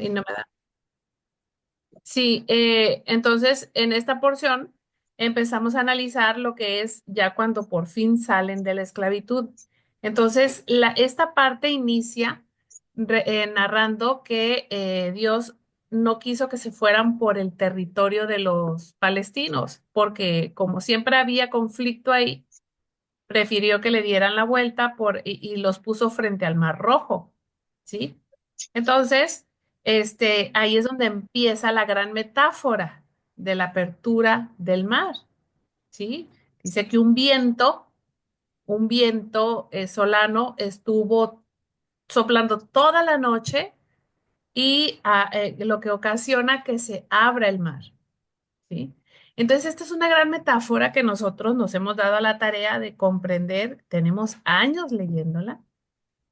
y no me da. Sí, entonces en esta porción empezamos a analizar lo que es ya cuando por fin salen de la esclavitud. Entonces, esta parte inicia narrando que Dios no quiso que se fueran por el territorio de los palestinos, porque como siempre había conflicto ahí, prefirió que le dieran la vuelta y los puso frente al Mar Rojo, ¿sí? Entonces, ahí es donde empieza la gran metáfora de la apertura del mar, ¿sí? Dice que un viento solano estuvo soplando toda la noche y lo que ocasiona que se abra el mar, ¿sí? Entonces, esta es una gran metáfora que nosotros nos hemos dado a la tarea de comprender. Tenemos años leyéndola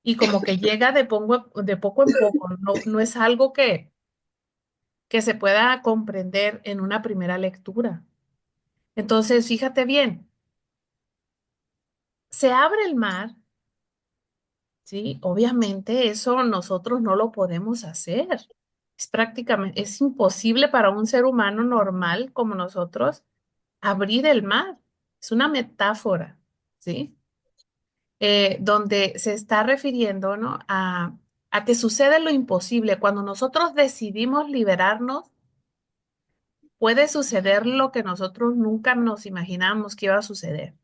y como que llega de poco en poco, no es algo que se pueda comprender en una primera lectura. Entonces, fíjate bien, se abre el mar, ¿sí? Obviamente eso nosotros no lo podemos hacer. Es imposible para un ser humano normal como nosotros abrir el mar. Es una metáfora, ¿sí? Donde se está refiriendo, ¿no? A que sucede lo imposible. Cuando nosotros decidimos liberarnos, puede suceder lo que nosotros nunca nos imaginamos que iba a suceder.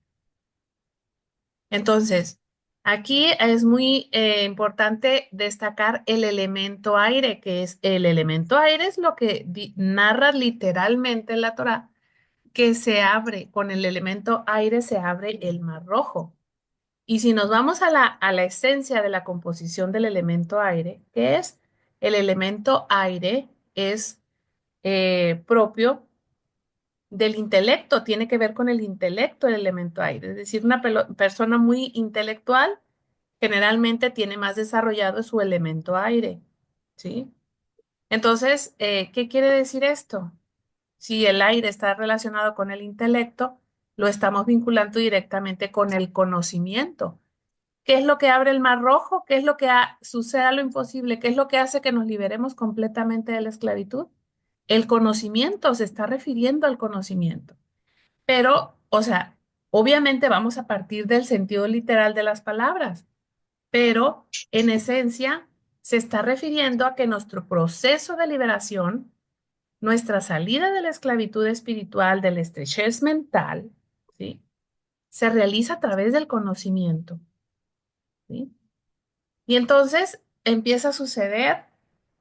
Entonces, aquí es muy importante destacar el elemento aire, que es el elemento aire, es lo que narra literalmente en la Torá, que se abre, con el elemento aire se abre el mar rojo. Y si nos vamos a la esencia de la composición del elemento aire, que es el elemento aire, es propio del intelecto, tiene que ver con el intelecto el elemento aire, es decir, una persona muy intelectual generalmente tiene más desarrollado su elemento aire, ¿sí? Entonces, ¿qué quiere decir esto? Si el aire está relacionado con el intelecto, lo estamos vinculando directamente con el conocimiento. ¿Qué es lo que abre el mar rojo? ¿Qué es lo que sucede lo imposible? ¿Qué es lo que hace que nos liberemos completamente de la esclavitud? El conocimiento, se está refiriendo al conocimiento. Pero, o sea, obviamente vamos a partir del sentido literal de las palabras, pero en esencia se está refiriendo a que nuestro proceso de liberación, nuestra salida de la esclavitud espiritual, de la estrechez mental, ¿sí? Se realiza a través del conocimiento, ¿sí? Y entonces empieza a suceder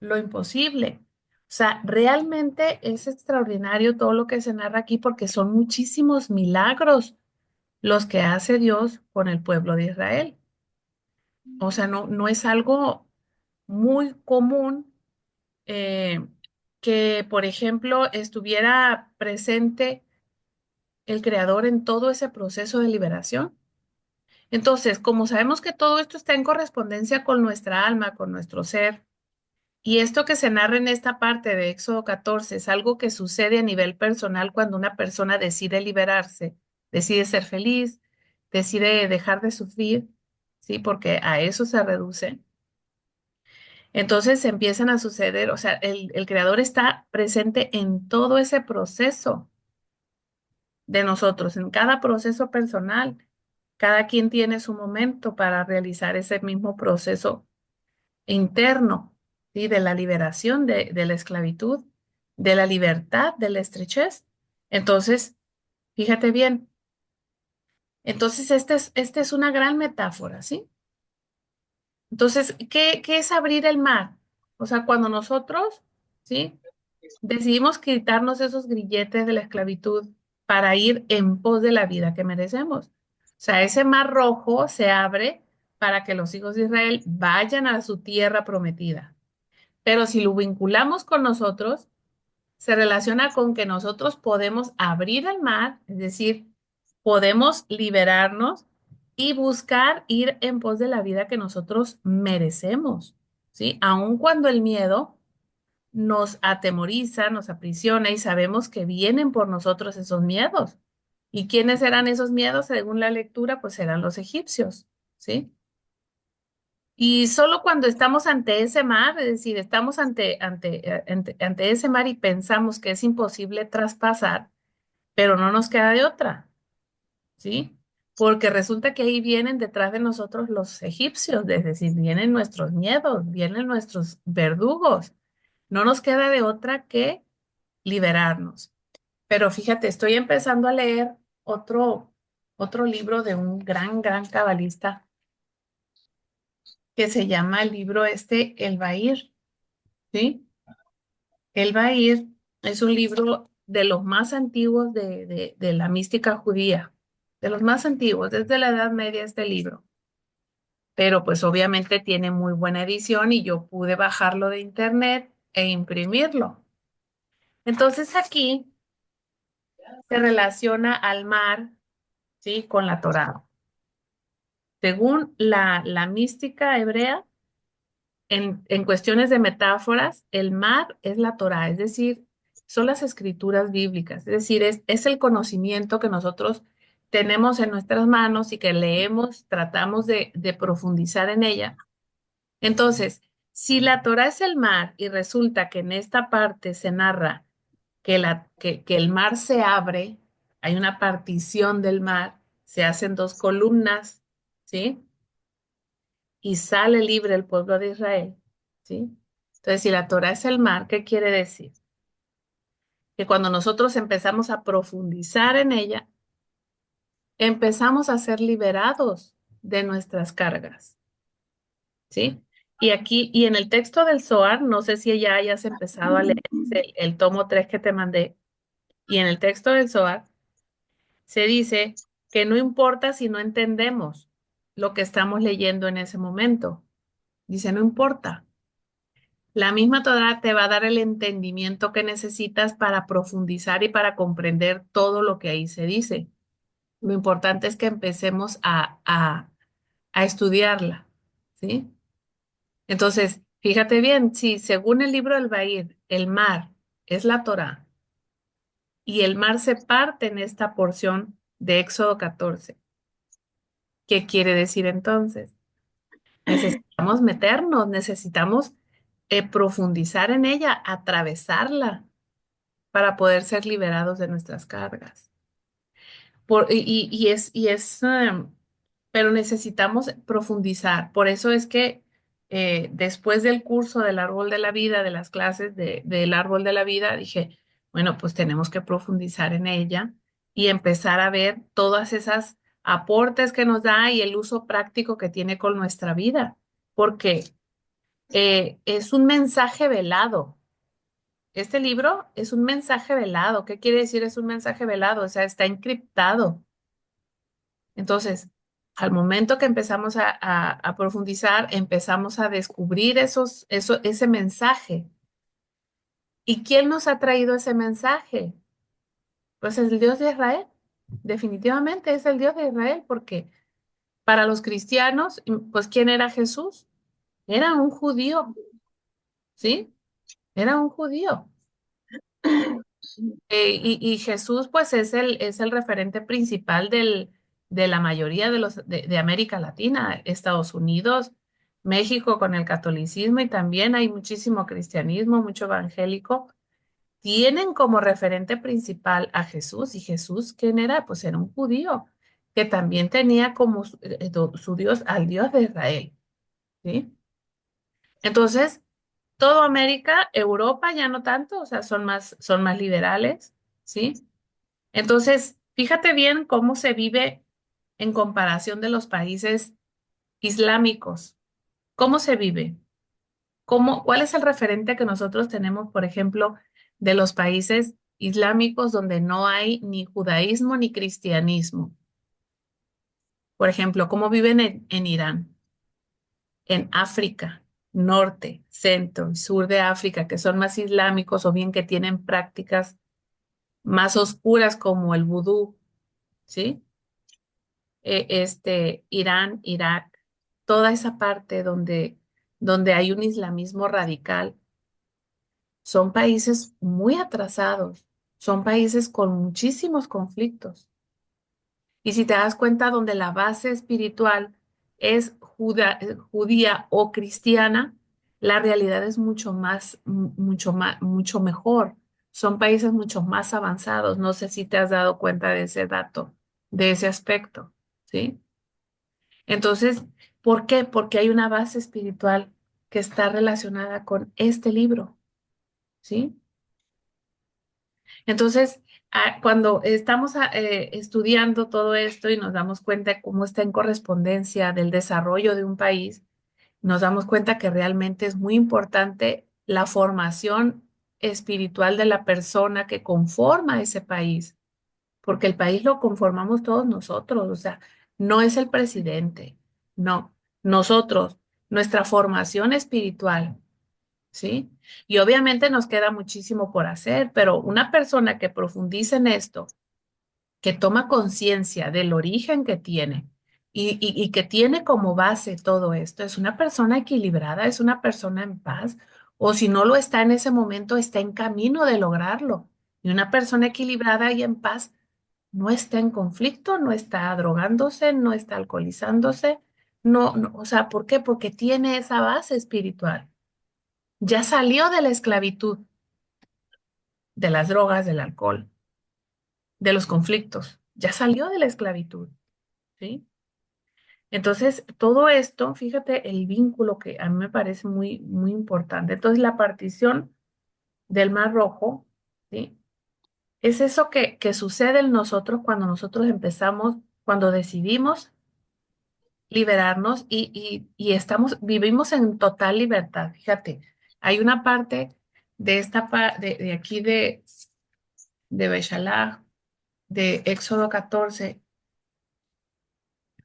lo imposible. O sea, realmente es extraordinario todo lo que se narra aquí porque son muchísimos milagros los que hace Dios con el pueblo de Israel. O sea, no es algo muy común que, por ejemplo, estuviera presente el Creador en todo ese proceso de liberación. Entonces, como sabemos que todo esto está en correspondencia con nuestra alma, con nuestro ser, y esto que se narra en esta parte de Éxodo 14 es algo que sucede a nivel personal cuando una persona decide liberarse, decide ser feliz, decide dejar de sufrir, ¿sí? Porque a eso se reduce. Entonces empiezan a suceder, o sea, el creador está presente en todo ese proceso de nosotros, en cada proceso personal. Cada quien tiene su momento para realizar ese mismo proceso interno, ¿sí? De la liberación de la esclavitud, de la libertad, de la estrechez. Entonces, fíjate bien, entonces esta es una gran metáfora, ¿sí? Entonces, ¿qué es abrir el mar? O sea, cuando nosotros, ¿sí? Decidimos quitarnos esos grilletes de la esclavitud para ir en pos de la vida que merecemos. O sea, ese mar rojo se abre para que los hijos de Israel vayan a su tierra prometida. Pero si lo vinculamos con nosotros, se relaciona con que nosotros podemos abrir el mar, es decir, podemos liberarnos y buscar ir en pos de la vida que nosotros merecemos, ¿sí? Aun cuando el miedo nos atemoriza, nos aprisiona y sabemos que vienen por nosotros esos miedos. ¿Y quiénes eran esos miedos? Según la lectura, pues eran los egipcios, ¿sí? Y solo cuando estamos ante ese mar, es decir, estamos ante ese mar y pensamos que es imposible traspasar, pero no nos queda de otra, ¿sí? Porque resulta que ahí vienen detrás de nosotros los egipcios, es decir, vienen nuestros miedos, vienen nuestros verdugos. No nos queda de otra que liberarnos. Pero fíjate, estoy empezando a leer otro libro de un gran cabalista que se llama el libro El Bahir, ¿sí? El Bahir es un libro de los más antiguos de la mística judía, de los más antiguos, desde la Edad Media este libro. Pero pues obviamente tiene muy buena edición y yo pude bajarlo de internet e imprimirlo. Entonces aquí se relaciona al mar, ¿sí? Con la Torá. Según la mística hebrea, en cuestiones de metáforas, el mar es la Torá, es decir, son las escrituras bíblicas, es decir, es el conocimiento que nosotros tenemos en nuestras manos y que leemos, tratamos de profundizar en ella. Entonces, si la Torá es el mar y resulta que en esta parte se narra que el mar se abre, hay una partición del mar, se hacen dos columnas, ¿sí? Y sale libre el pueblo de Israel, ¿sí? Entonces, si la Torah es el mar, ¿qué quiere decir? Que cuando nosotros empezamos a profundizar en ella, empezamos a ser liberados de nuestras cargas, ¿sí? Y aquí, y en el texto del Zohar, no sé si ya hayas empezado a leer el tomo 3 que te mandé, y en el texto del Zohar se dice que no importa si no entendemos lo que estamos leyendo en ese momento. Dice, no importa. La misma Torah te va a dar el entendimiento que necesitas para profundizar y para comprender todo lo que ahí se dice. Lo importante es que empecemos a estudiarla, ¿sí? Entonces, fíjate bien, si según el libro del Bahir, el mar es la Torah y el mar se parte en esta porción de Éxodo 14, ¿qué quiere decir entonces? Necesitamos meternos, necesitamos profundizar en ella, atravesarla para poder ser liberados de nuestras cargas. Pero necesitamos profundizar. Por eso es que después del curso del árbol de la vida, de las clases del árbol de la vida, dije, bueno, pues tenemos que profundizar en ella y empezar a ver todas esas aportes que nos da y el uso práctico que tiene con nuestra vida, porque es un mensaje velado. Este libro es un mensaje velado. ¿Qué quiere decir es un mensaje velado? O sea, está encriptado. Entonces, al momento que empezamos a profundizar, empezamos a descubrir ese mensaje. ¿Y quién nos ha traído ese mensaje? Pues es el Dios de Israel. Definitivamente es el Dios de Israel, porque para los cristianos, pues ¿quién era Jesús? Era un judío, ¿sí? Era un judío. Y Jesús, pues, es el referente principal de la mayoría de América Latina, Estados Unidos, México con el catolicismo y también hay muchísimo cristianismo, mucho evangélico. Tienen como referente principal a Jesús. ¿Y Jesús quién era? Pues era un judío que también tenía como su Dios al Dios de Israel, ¿sí? Entonces, todo América, Europa ya no tanto, o sea, son más liberales, ¿sí? Entonces, fíjate bien cómo se vive en comparación de los países islámicos. ¿Cómo se vive? ¿Cuál es el referente que nosotros tenemos, por ejemplo, de los países islámicos donde no hay ni judaísmo ni cristianismo? Por ejemplo, ¿cómo viven en Irán, en África, norte, centro y sur de África, que son más islámicos o bien que tienen prácticas más oscuras como el vudú, ¿sí? Irán, Irak, toda esa parte donde hay un islamismo radical, son países muy atrasados, son países con muchísimos conflictos. Y si te das cuenta, donde la base espiritual es judía o cristiana, la realidad es mucho mejor. Son países mucho más avanzados. No sé si te has dado cuenta de ese dato, de ese aspecto, ¿sí? Entonces, ¿por qué? Porque hay una base espiritual que está relacionada con este libro, ¿sí? Entonces, cuando estamos estudiando todo esto y nos damos cuenta de cómo está en correspondencia del desarrollo de un país, nos damos cuenta que realmente es muy importante la formación espiritual de la persona que conforma ese país, porque el país lo conformamos todos nosotros, o sea, no es el presidente, no, nosotros, nuestra formación espiritual, ¿sí? Y obviamente nos queda muchísimo por hacer, pero una persona que profundiza en esto, que toma conciencia del origen que tiene y que tiene como base todo esto, es una persona equilibrada, es una persona en paz, o si no lo está en ese momento, está en camino de lograrlo. Y una persona equilibrada y en paz no está en conflicto, no está drogándose, no está alcoholizándose, o sea, ¿por qué? Porque tiene esa base espiritual. Ya salió de la esclavitud, de las drogas, del alcohol, de los conflictos, ya salió de la esclavitud, ¿sí? Entonces, todo esto, fíjate el vínculo que a mí me parece muy, muy importante. Entonces, la partición del Mar Rojo, ¿sí? Es eso que sucede en nosotros cuando nosotros empezamos, cuando decidimos liberarnos vivimos en total libertad. Fíjate, hay una parte de de aquí de Beshalach, de Éxodo 14,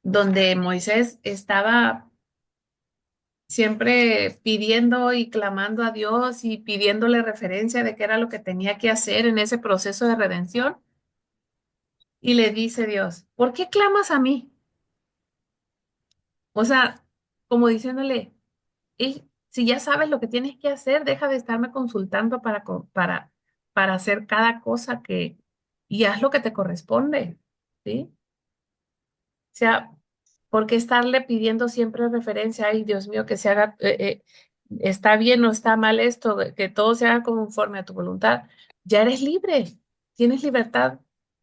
donde Moisés estaba siempre pidiendo y clamando a Dios y pidiéndole referencia de qué era lo que tenía que hacer en ese proceso de redención. Y le dice Dios, ¿por qué clamas a mí? O sea, como diciéndole, si ya sabes lo que tienes que hacer, deja de estarme consultando para hacer cada cosa y haz lo que te corresponde, ¿sí? O sea, ¿por qué estarle pidiendo siempre referencia? Ay, Dios mío, que se haga, está bien o está mal esto, que todo se haga conforme a tu voluntad. Ya eres libre, tienes libertad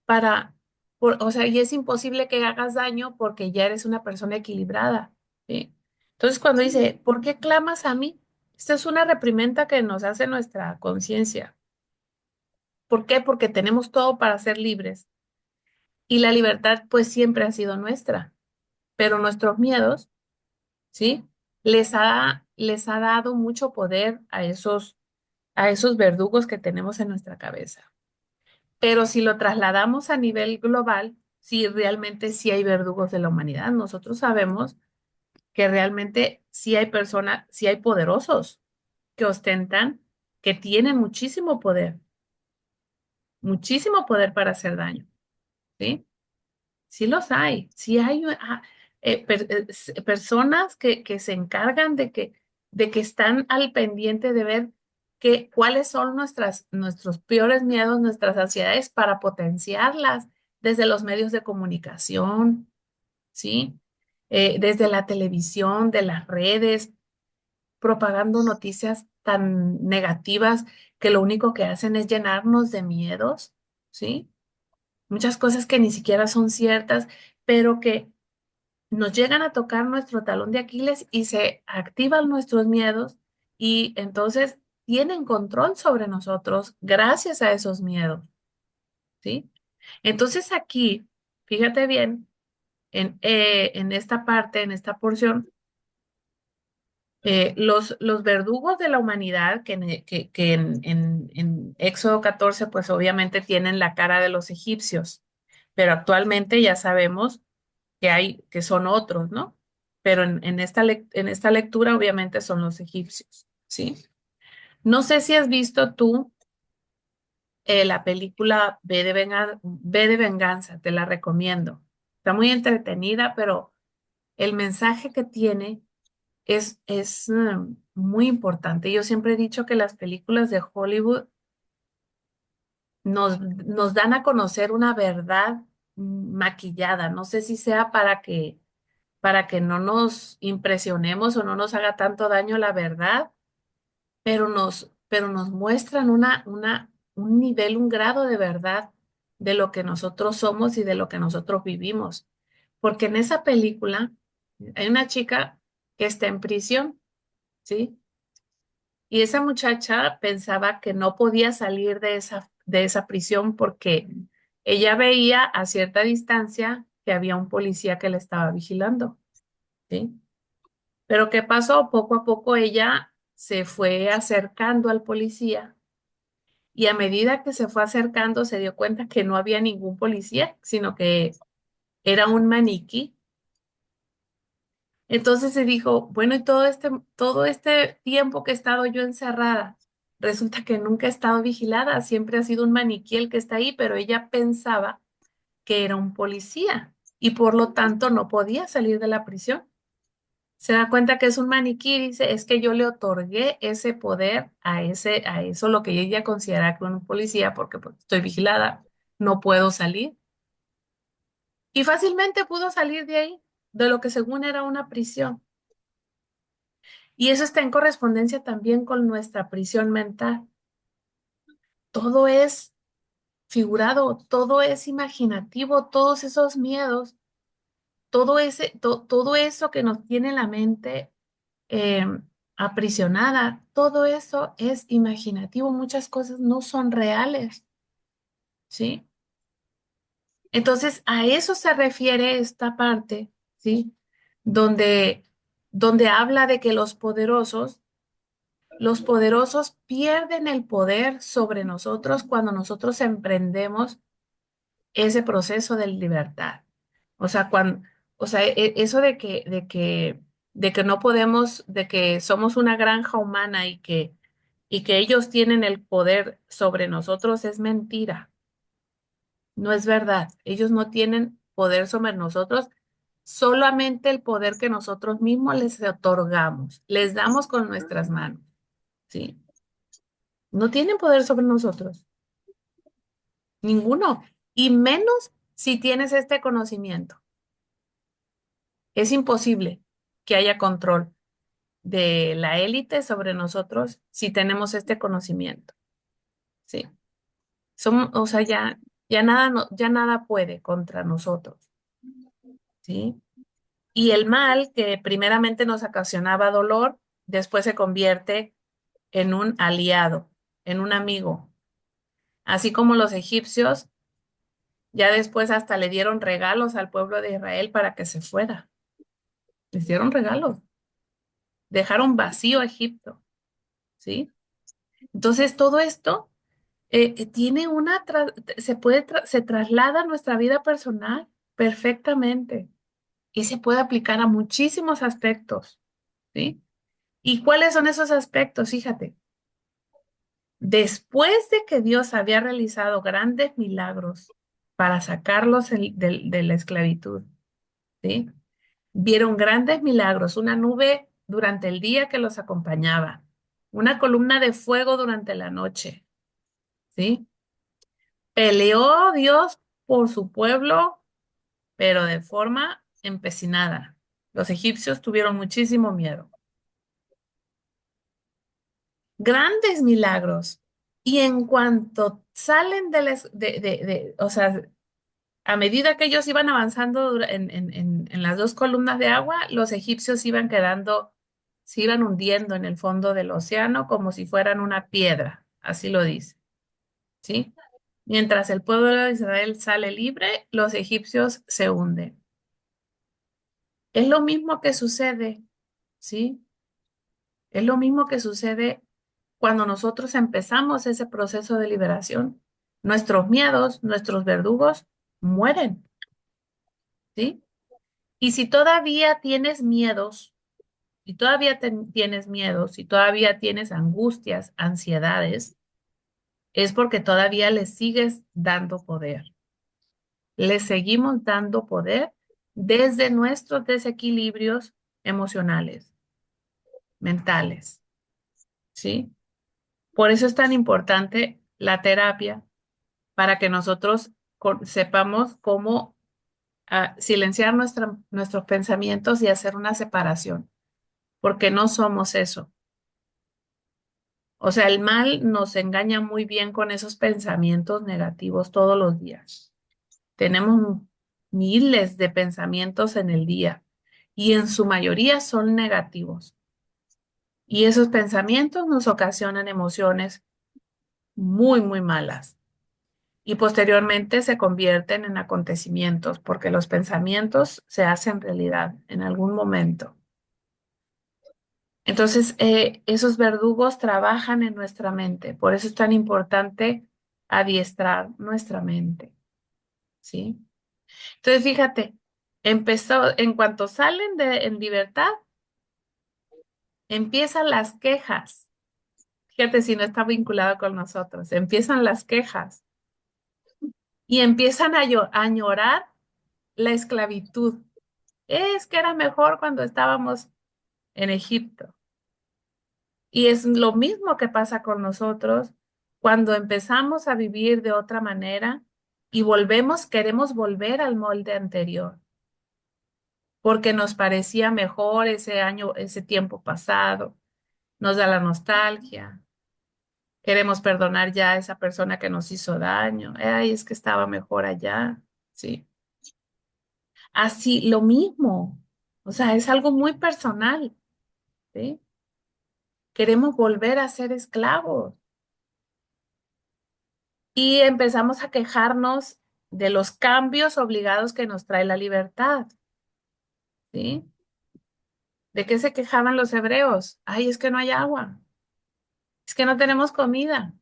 para, o sea, y es imposible que hagas daño porque ya eres una persona equilibrada, ¿sí? Entonces, cuando dice, ¿por qué clamas a mí? Esta es una reprimenda que nos hace nuestra conciencia. ¿Por qué? Porque tenemos todo para ser libres y la libertad pues siempre ha sido nuestra, pero nuestros miedos, ¿sí? Les ha dado mucho poder a esos verdugos que tenemos en nuestra cabeza. Pero si lo trasladamos a nivel global, sí, realmente sí hay verdugos de la humanidad. Nosotros sabemos que realmente sí hay poderosos que ostentan, que tienen muchísimo poder para hacer daño, ¿sí? Sí los hay, sí hay personas que se encargan de que están al pendiente de ver cuáles son nuestros peores miedos, nuestras ansiedades para potenciarlas desde los medios de comunicación, ¿sí? Desde la televisión, de las redes, propagando noticias tan negativas que lo único que hacen es llenarnos de miedos, ¿sí? Muchas cosas que ni siquiera son ciertas, pero que nos llegan a tocar nuestro talón de Aquiles y se activan nuestros miedos y entonces tienen control sobre nosotros gracias a esos miedos, ¿sí? Entonces aquí, fíjate bien, en esta parte, en esta porción, los verdugos de la humanidad, en Éxodo 14, pues obviamente tienen la cara de los egipcios, pero actualmente ya sabemos que son otros, ¿no? Pero en esta lectura obviamente son los egipcios, ¿sí? No sé si has visto tú la película V de Venganza, te la recomiendo. Está muy entretenida, pero el mensaje que tiene es muy importante. Yo siempre he dicho que las películas de Hollywood nos dan a conocer una verdad maquillada. No sé si sea para que no nos impresionemos o no nos haga tanto daño la verdad, pero nos muestran un nivel, un grado de verdad de lo que nosotros somos y de lo que nosotros vivimos. Porque en esa película hay una chica que está en prisión, ¿sí? Y esa muchacha pensaba que no podía salir de esa prisión porque ella veía a cierta distancia que había un policía que la estaba vigilando, ¿sí? Pero ¿qué pasó? Poco a poco ella se fue acercando al policía y a medida que se fue acercando se dio cuenta que no había ningún policía, sino que era un maniquí. Entonces se dijo, bueno, y todo este tiempo que he estado yo encerrada, resulta que nunca he estado vigilada, siempre ha sido un maniquí el que está ahí, pero ella pensaba que era un policía y por lo tanto no podía salir de la prisión. Se da cuenta que es un maniquí y dice, es que yo le otorgué ese poder a eso, lo que ella considera que un policía, porque pues, estoy vigilada, no puedo salir. Y fácilmente pudo salir de ahí, de lo que según era una prisión. Y eso está en correspondencia también con nuestra prisión mental. Todo es figurado, todo es imaginativo, todos esos miedos, todo eso que nos tiene la mente eh, aprisionada, todo eso es imaginativo, muchas cosas no son reales, ¿sí? Entonces, a eso se refiere esta parte, ¿sí? Donde, donde habla de que los poderosos pierden el poder sobre nosotros cuando nosotros emprendemos ese proceso de libertad. O sea, eso de que no podemos, de que somos una granja humana y que ellos tienen el poder sobre nosotros es mentira. No es verdad. Ellos no tienen poder sobre nosotros, solamente el poder que nosotros mismos les otorgamos, les damos con nuestras manos, ¿sí? No tienen poder sobre nosotros, ninguno. Y menos si tienes este conocimiento. Es imposible que haya control de la élite sobre nosotros si tenemos este conocimiento, ¿sí? O sea, ya nada puede contra nosotros, ¿sí? Y el mal que primeramente nos ocasionaba dolor, después se convierte en un aliado, en un amigo. Así como los egipcios, ya después hasta le dieron regalos al pueblo de Israel para que se fuera. Les dieron regalos, dejaron vacío a Egipto, ¿sí? Entonces, todo esto tiene se traslada a nuestra vida personal perfectamente y se puede aplicar a muchísimos aspectos, ¿sí? ¿Y cuáles son esos aspectos? Fíjate, después de que Dios había realizado grandes milagros para sacarlos de la esclavitud, ¿sí? Vieron grandes milagros, una nube durante el día que los acompañaba, una columna de fuego durante la noche, ¿sí? Peleó Dios por su pueblo, pero de forma empecinada. Los egipcios tuvieron muchísimo miedo. Grandes milagros. Y en cuanto salen o sea, a medida que ellos iban avanzando en las dos columnas de agua, los egipcios iban quedando, se iban hundiendo en el fondo del océano como si fueran una piedra, así lo dice, ¿sí? Mientras el pueblo de Israel sale libre, los egipcios se hunden. Es lo mismo que sucede, ¿sí? Es lo mismo que sucede cuando nosotros empezamos ese proceso de liberación. Nuestros miedos, nuestros verdugos mueren, ¿sí? Y si todavía tienes miedos, si todavía tienes miedos, si todavía tienes angustias, ansiedades, es porque todavía le sigues dando poder. Le seguimos dando poder desde nuestros desequilibrios emocionales, mentales, ¿sí? Por eso es tan importante la terapia para que nosotros sepamos cómo a silenciar nuestros pensamientos y hacer una separación, porque no somos eso. O sea, el mal nos engaña muy bien con esos pensamientos negativos todos los días. Tenemos miles de pensamientos en el día y en su mayoría son negativos. Y esos pensamientos nos ocasionan emociones muy, muy malas y posteriormente se convierten en acontecimientos porque los pensamientos se hacen realidad en algún momento. Entonces, esos verdugos trabajan en nuestra mente, por eso es tan importante adiestrar nuestra mente, ¿sí? Entonces, fíjate, en cuanto salen en libertad, empiezan las quejas. Fíjate si no está vinculado con nosotros, empiezan las quejas y empiezan a añorar la esclavitud. Es que era mejor cuando estábamos en Egipto. Y es lo mismo que pasa con nosotros cuando empezamos a vivir de otra manera y queremos volver al molde anterior, porque nos parecía mejor ese año, ese tiempo pasado, nos da la nostalgia, queremos perdonar ya a esa persona que nos hizo daño, ay, es que estaba mejor allá, sí. Así, lo mismo, o sea, es algo muy personal, ¿sí? Queremos volver a ser esclavos y empezamos a quejarnos de los cambios obligados que nos trae la libertad, ¿sí? ¿De qué se quejaban los hebreos? Ay, es que no hay agua, es que no tenemos comida.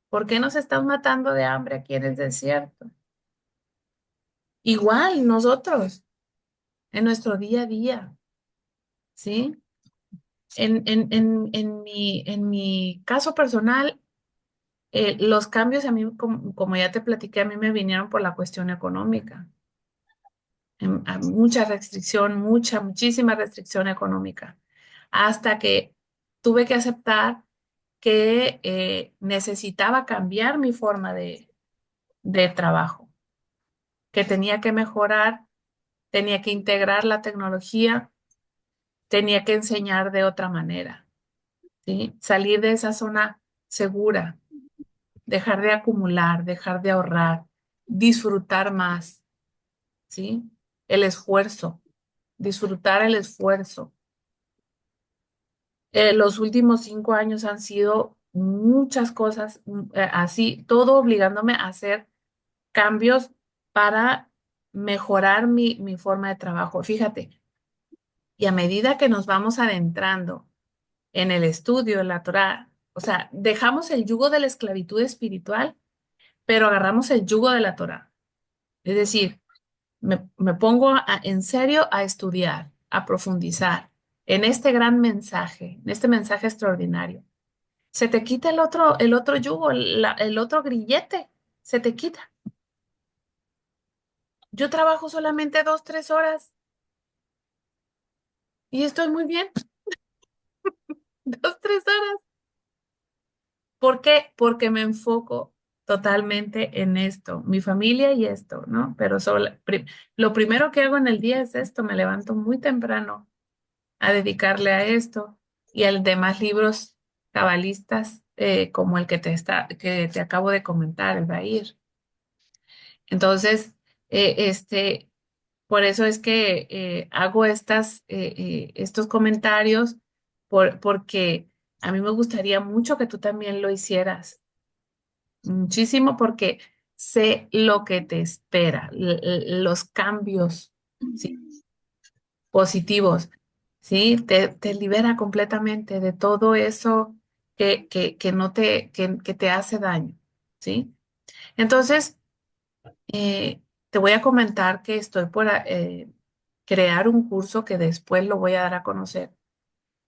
¿Por qué nos están matando de hambre aquí en el desierto? Igual nosotros, en nuestro día a día, ¿sí? En mi caso personal, los cambios a mí, como ya te platiqué, a mí me vinieron por la cuestión económica. Mucha restricción, muchísima restricción económica, hasta que tuve que aceptar que necesitaba cambiar mi forma de trabajo, que tenía que mejorar, tenía que integrar la tecnología, tenía que enseñar de otra manera, ¿sí? Salir de esa zona segura, dejar de acumular, dejar de ahorrar, disfrutar más, ¿sí? El esfuerzo, disfrutar el esfuerzo. Los últimos 5 años han sido muchas cosas así, todo obligándome a hacer cambios para mejorar mi forma de trabajo. Fíjate, y a medida que nos vamos adentrando en el estudio de la Torá, o sea, dejamos el yugo de la esclavitud espiritual, pero agarramos el yugo de la Torá. Es decir, me pongo en serio a estudiar, a profundizar en este gran mensaje, en este mensaje extraordinario. Se te quita el otro yugo, el otro grillete, se te quita. Yo trabajo solamente 2, 3 horas y estoy muy bien, 2, 3 horas. ¿Por qué? Porque me enfoco totalmente en esto, mi familia y esto, ¿no? Pero lo primero que hago en el día es esto, me levanto muy temprano a dedicarle a esto y a demás libros cabalistas como el que te acabo de comentar, el Bahir. Entonces, por eso es que hago estos comentarios, porque a mí me gustaría mucho que tú también lo hicieras, muchísimo, porque sé lo que te espera, los cambios, ¿sí? Positivos, ¿sí? Te libera completamente de todo eso que no que te hace daño, ¿sí? Entonces, te voy a comentar que estoy por crear un curso que después lo voy a dar a conocer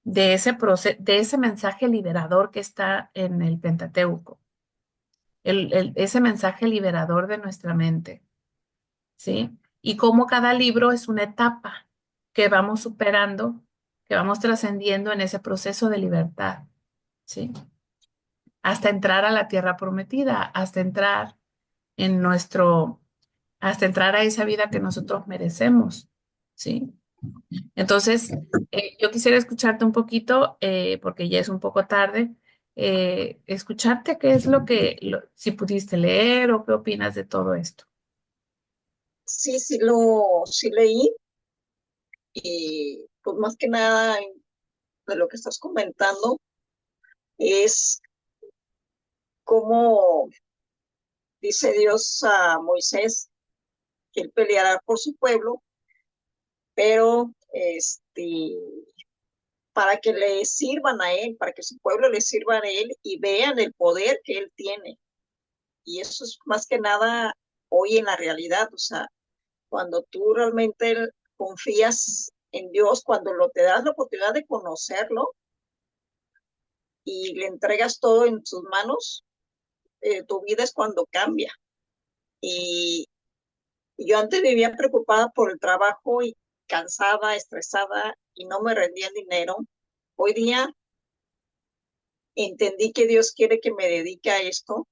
de ese proceso, de ese mensaje liberador que está en el Pentateuco, ese mensaje liberador de nuestra mente, ¿sí? Y cómo cada libro es una etapa que vamos superando, que vamos trascendiendo en ese proceso de libertad, ¿sí? Hasta entrar a la tierra prometida, hasta entrar en nuestro hasta entrar a esa vida que nosotros merecemos, ¿sí? Entonces, yo quisiera escucharte un poquito, porque ya es un poco tarde, escucharte qué es lo que, si pudiste leer o qué opinas de todo esto. Sí, sí leí y pues más que nada de lo que estás comentando es cómo dice Dios a Moisés que él peleará por su pueblo, pero para que le sirvan a él, para que su pueblo le sirva a él y vean el poder que él tiene. Y eso es más que nada hoy en la realidad, o sea, cuando tú realmente confías en Dios, cuando te das la oportunidad de conocerlo y le entregas todo en sus manos, tu vida es cuando cambia. Y, y yo antes vivía preocupada por el trabajo y cansada, estresada y no me rendía el dinero. Hoy día entendí que Dios quiere que me dedique a esto,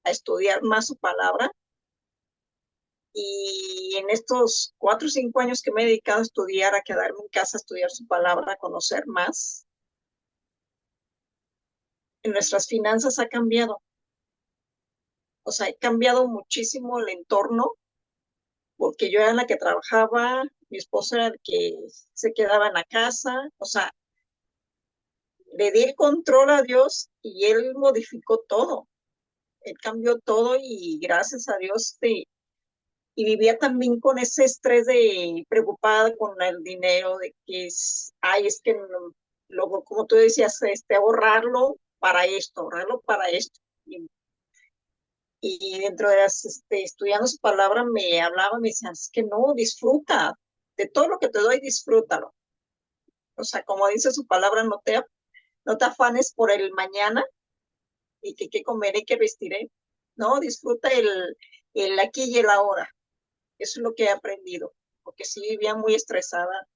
a estudiar más su palabra. Y en estos 4 o 5 años que me he dedicado a estudiar, a quedarme en casa, a estudiar su palabra, a conocer más, en nuestras finanzas ha cambiado. O sea, ha cambiado muchísimo el entorno, porque yo era la que trabajaba, mi esposo era el que se quedaba en la casa. O sea, le di el control a Dios y Él modificó todo. Él cambió todo y gracias a Dios y vivía también con ese estrés de preocupada con el dinero, de que ay, es que luego, como tú decías, ahorrarlo para esto, ahorrarlo para esto. Y dentro de las, estudiando su palabra, me hablaba, me decían, es que no, disfruta, de todo lo que te doy, disfrútalo. O sea, como dice su palabra, no te afanes por el mañana y que qué comeré, qué vestiré. No, disfruta el aquí y el ahora. Eso es lo que he aprendido, porque sí vivía muy estresada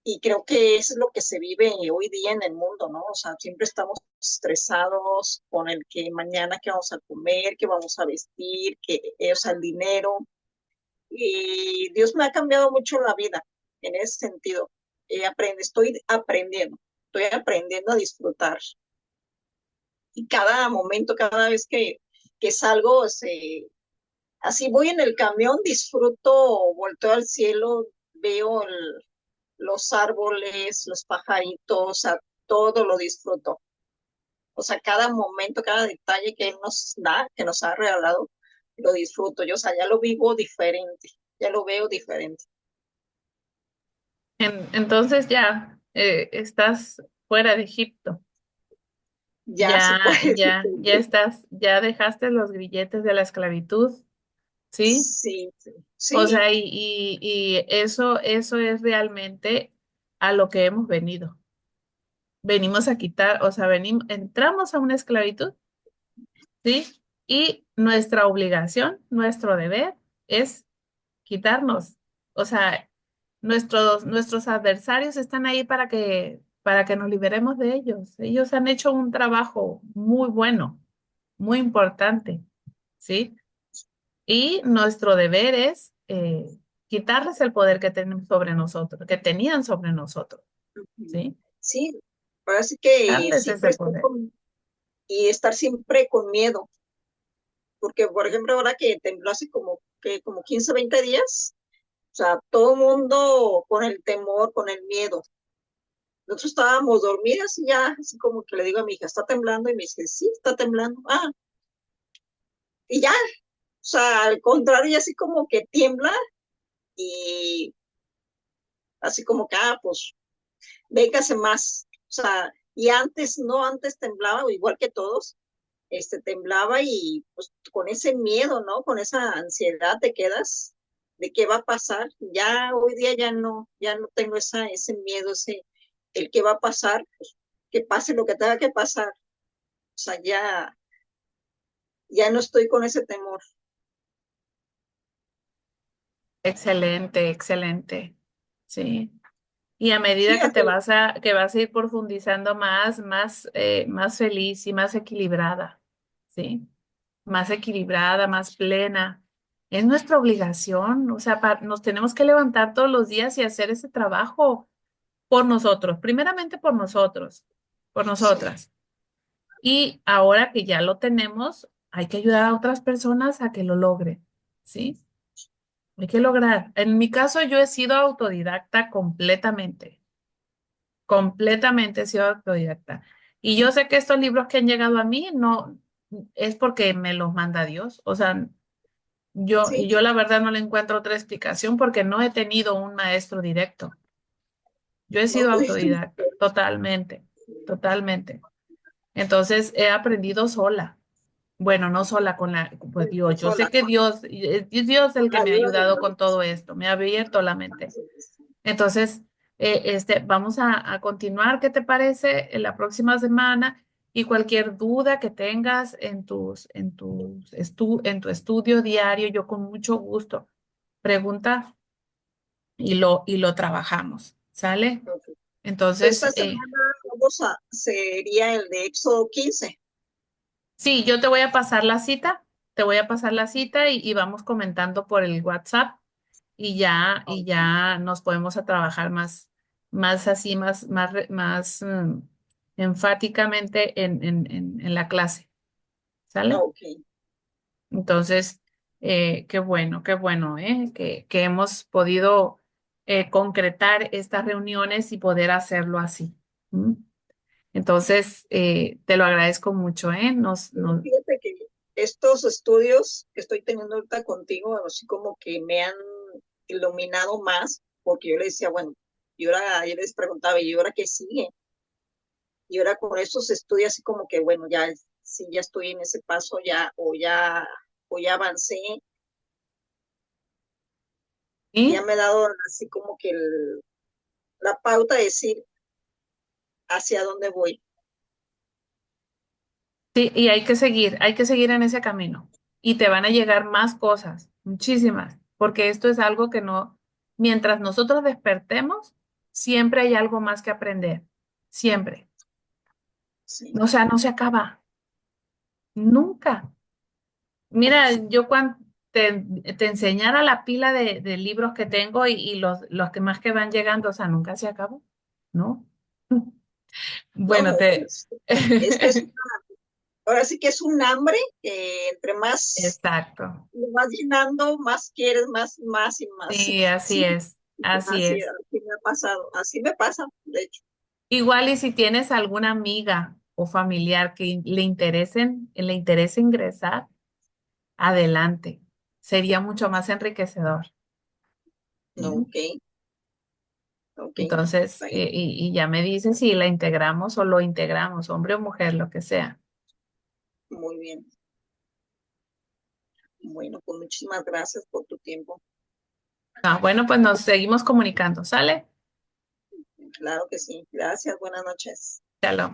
y creo que eso es lo que se vive hoy día en el mundo, ¿no? O sea, siempre estamos estresados con el que mañana qué vamos a comer, qué vamos a vestir, o sea, el dinero. Y Dios me ha cambiado mucho la vida en ese sentido. Estoy aprendiendo a disfrutar. Y cada momento, cada vez que salgo, así voy en el camión, disfruto, volteo al cielo, veo los árboles, los pajaritos, a todo lo disfruto. O sea, cada momento, cada detalle que Él nos da, que nos ha regalado, lo disfruto. Yo, o sea, ya lo vivo diferente, ya lo veo diferente. Entonces ya estás fuera de Egipto. Ya se Ya, puede decir ya, que ya estás, ya dejaste los grilletes de la esclavitud, ¿sí? sí, sí, O sí, sea, y eso es realmente a lo que hemos venido. Venimos a quitar, o sea, venimos, entramos a una esclavitud, ¿sí? Y nuestra obligación, nuestro deber es quitarnos. O sea, nuestros adversarios están ahí para que nos liberemos de ellos. Ellos han hecho un trabajo muy bueno, muy importante, ¿sí? Y nuestro deber es quitarles el poder que tienen sobre nosotros, que tenían sobre nosotros, ¿sí? sí. Ahora sí que Darles siempre ese estoy poder. y estar siempre con miedo, porque por ejemplo ahora que tembló hace como 15 20 días, o sea, todo el mundo con el temor, con el miedo. Nosotros estábamos dormidas y ya, así como que le digo a mi hija, ¿está temblando? Y me dice, sí, está temblando. Ah, y ya, o sea, al contrario, y así como que tiembla y así como que, pues, véngase más. O sea, y antes, no, antes temblaba, igual que todos, temblaba y pues con ese miedo, ¿no? Con esa ansiedad te quedas de qué va a pasar. Ya hoy día ya no tengo ese miedo, el qué va a pasar, pues, que pase lo que tenga que pasar. O sea, ya no estoy con ese temor. Excelente, excelente. Sí. Y a Sí, medida que hasta que vas a ir profundizando más feliz y más equilibrada, ¿sí? Más equilibrada, más plena. Es nuestra obligación, o sea, nos tenemos que levantar todos los días y hacer ese trabajo por nosotros, primeramente por Sí, nosotras. Y ahora que ya lo tenemos, hay que ayudar a otras personas a que lo logren, ¿sí? Hay que lograr. En mi caso, yo he sido autodidacta completamente, completamente he sido autodidacta. Y yo sé que estos libros que han llegado a mí no es porque me los manda Dios. O sea, sí, yo la verdad no le encuentro otra explicación porque no he tenido un maestro directo. Yo he no sido tuviste. autodidacta, totalmente, totalmente. Entonces he aprendido sola. Bueno, no sola con pues Dios. Yo sé Sola, que Dios, es Dios con el que la me ha ayuda de ayudado con todo Dios. esto, me ha abierto la mente. Sí, Entonces, vamos a continuar, ¿qué te parece? En la próxima semana y cualquier duda que tengas en tu estudio diario, yo con mucho gusto pregunta y lo trabajamos, ¿sale? ok. Entonces, Esta semana sería el de Éxodo 15. sí, yo te voy a pasar la cita, te voy a pasar la cita y vamos comentando por el WhatsApp y Ok, ya nos podemos a trabajar más así, más enfáticamente en la clase, ¿sale? ok, Entonces, qué bueno, que hemos podido concretar estas reuniones y poder hacerlo así. ¿M? Entonces, te lo agradezco mucho, ¿eh? Fíjate que estos estudios que estoy teniendo ahorita contigo, así como que me han iluminado más, porque yo le decía, bueno, yo les preguntaba, ¿y ahora qué sigue? Y ahora con estos estudios, así como que, bueno, ya, sí, ya estoy en ese paso, o ya avancé, ya ¿Sí? me he dado así como que la pauta de decir hacia dónde voy. Sí, y hay que seguir en ese camino. Y te van a llegar más cosas, muchísimas, porque esto es algo que no, mientras nosotros despertemos, siempre hay algo más que aprender, siempre. Sí, O sea, no se acaba, nunca. Mira, yo cuando te enseñara la pila de libros que tengo y los que más que van llegando, o sea, nunca se acabó, ¿no? no, Bueno, te... este es, ahora sí que es un hambre que entre más Exacto. lo vas llenando, más quieres, más y más. Sí, así Sí, es, así así, es. así me ha pasado, así me pasa, de hecho. Igual y si tienes alguna amiga o familiar que le interese ingresar, adelante. Sería mucho más enriquecedor. No, ¿Mm? ok, ok, Entonces, está bien, y ya me dices si la integramos o lo integramos, hombre o mujer, lo que sea. muy bien. Bueno, pues muchísimas gracias por tu tiempo. Ah, bueno, pues nos seguimos comunicando, ¿sale? Claro que sí. Gracias, buenas noches. Shalom.